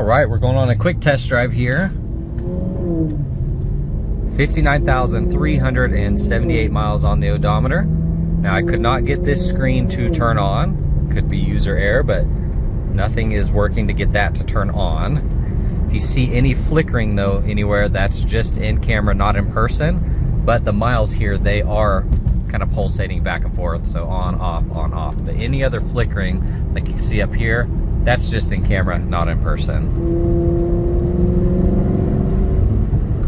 right, we're going on a quick test drive here. 59,378 miles on the odometer. Now I could not get this screen to turn on. Could be user error, but nothing is working to get that to turn on. If you see any flickering though anywhere, that's just in camera, not in person. But the miles here, they are kind of pulsating back and forth, so on, off, on, off. But any other flickering, like you can see up here, that's just in camera, not in person.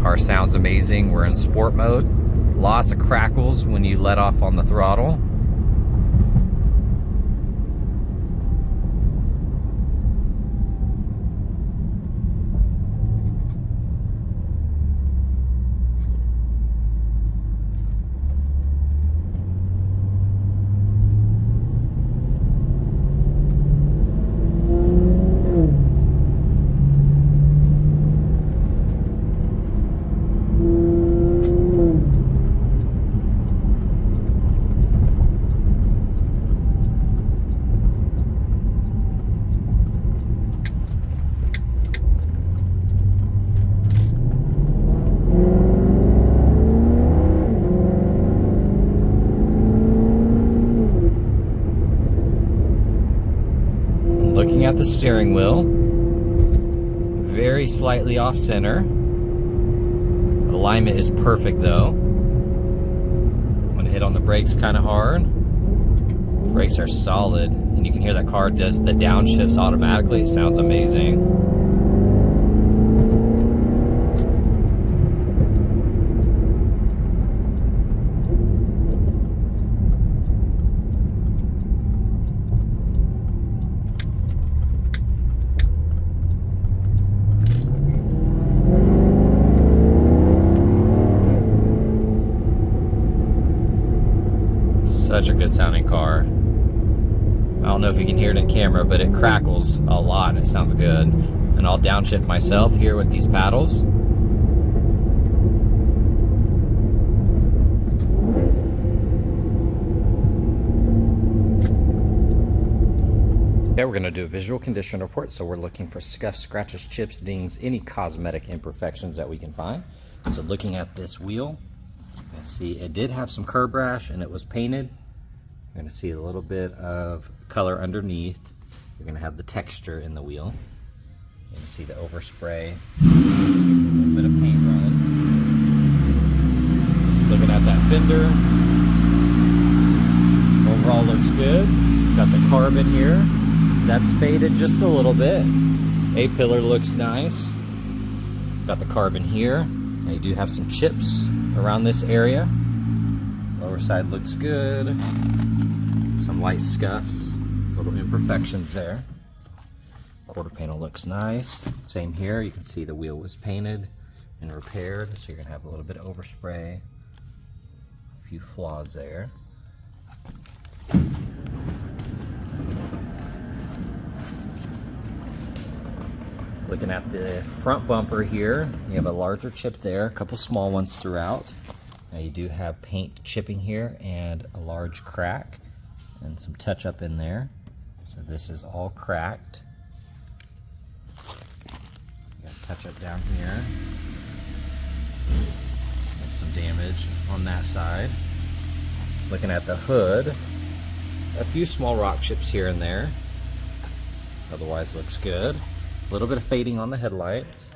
Car sounds amazing. We're in sport mode. Lots of crackles when you let off on the throttle. Looking at the steering wheel, very slightly off center. Alignment is perfect though. I'm gonna hit on the brakes kind of hard. Brakes are solid, and you can hear that car does the downshifts automatically. It sounds amazing. Such a good sounding car. I don't know if you can hear it in camera, but it crackles a lot and it sounds good. And I'll downshift myself here with these paddles. Okay, we're gonna do a visual condition report. So we're looking for scuffs, scratches, chips, dings, any cosmetic imperfections that we can find. So looking at this wheel, you see it did have some curb rash and it was painted. You're going to see a little bit of color underneath. You're going to have the texture in the wheel. You're going to see the overspray, a little bit of paint running. Looking at that fender, overall looks good. Got the carbon here. That's faded just a little bit. A-pillar looks nice. Got the carbon here. Now you do have some chips around this area. Lower side looks good. Some light scuffs, little imperfections there. Quarter panel looks nice. Same here, you can see the wheel was painted and repaired, so you're gonna have a little bit of overspray, a few flaws there. Looking at the front bumper here, you have a larger chip there, a couple small ones throughout. Now you do have paint chipping here and a large crack and some touch up in there. So this is all cracked. You got touch up down here. And some damage on that side. Looking at the hood, a few small rock chips here and there. Otherwise looks good. A little bit of fading on the headlights.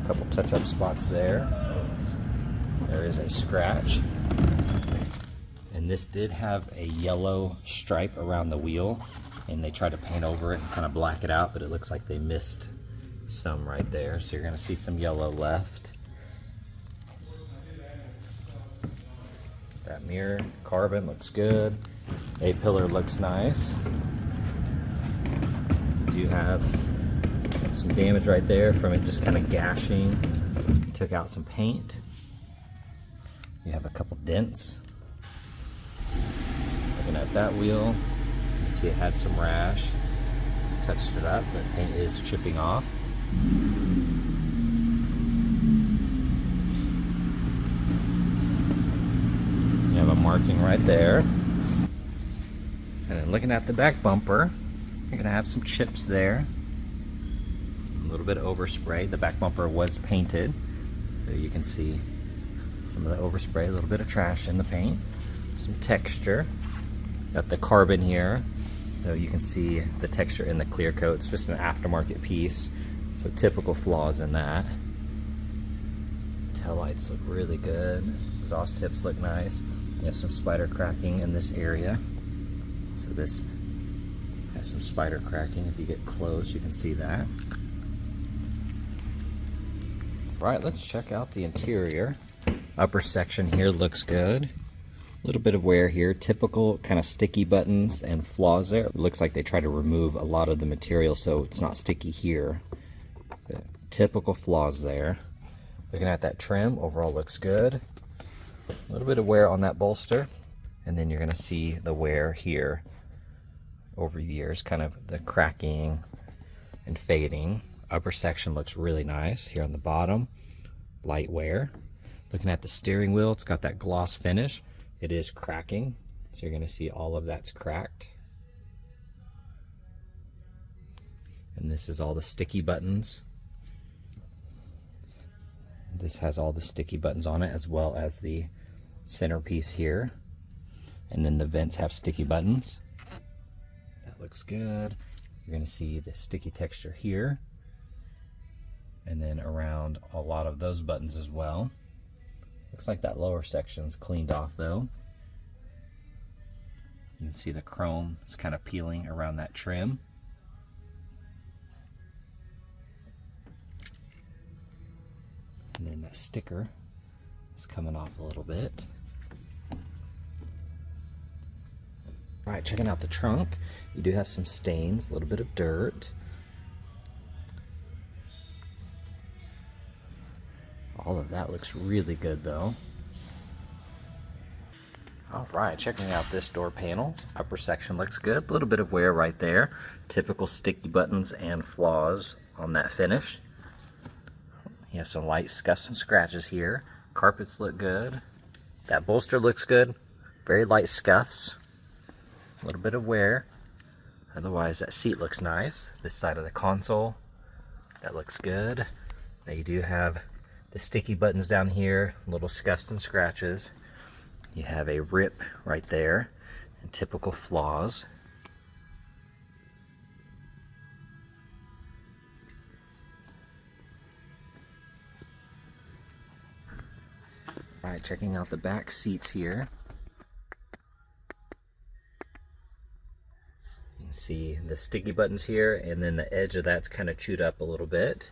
Couple touch-up spots there. There is a scratch. And this did have a yellow stripe around the wheel, and they tried to paint over it and kind of black it out, but it looks like they missed some right there. So you're gonna see some yellow left. That mirror, carbon looks good. A-pillar looks nice. You do have some damage right there from it just kind of gashing. Took out some paint. You have a couple dents. Looking at that wheel, you can see it had some rash. Touched it up, but paint is chipping off. You have a marking right there. And then looking at the back bumper, you're gonna have some chips there. A little bit of overspray. The back bumper was painted, so you can see some of the overspray, a little bit of trash in the paint, some texture. Got the carbon here, so you can see the texture in the clear coat. It's just an aftermarket piece, so typical flaws in that. Taillights look really good. Exhaust tips look nice. You have some spider cracking in this area. So this has some spider cracking. If you get close, you can see that. Right, let's check out the interior. Upper section here looks good. A little bit of wear here. Typical kind of sticky buttons and flaws there. It looks like they try to remove a lot of the material so it's not sticky here. But typical flaws there. Looking at that trim, overall looks good. A little bit of wear on that bolster, and then you're going to see the wear here over the years, kind of the cracking and fading. Upper section looks really nice. Here on the bottom, light wear. Looking at the steering wheel, it's got that gloss finish. It is cracking, so you're going to see all of that's cracked. And this is all the sticky buttons. This has all the sticky buttons on it, as well as the centerpiece here. And then the vents have sticky buttons. That looks good. You're going to see the sticky texture here. And then around a lot of those buttons as well. Looks like that lower section's cleaned off though. You can see the chrome is kind of peeling around that trim. And then that sticker is coming off a little bit. All right, checking out the trunk. You do have some stains, a little bit of dirt. All of that looks really good though. All right, checking out this door panel. Upper section looks good. A little bit of wear right there. Typical sticky buttons and flaws on that finish. You have some light scuffs and scratches here. Carpets look good. That bolster looks good. Very light scuffs. A little bit of wear. Otherwise, that seat looks nice. This side of the console, that looks good. Now you do have the sticky buttons down here, little scuffs and scratches. You have a rip right there, and typical flaws. All right, checking out the back seats here. You can see the sticky buttons here, and then the edge of that's kind of chewed up a little bit.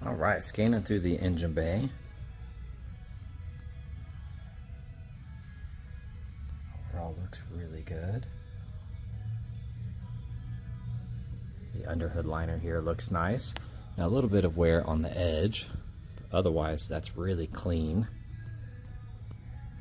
All right, scanning through the engine bay. Overall looks really good. The underhood liner here looks nice. Now a little bit of wear on the edge, but otherwise that's really clean.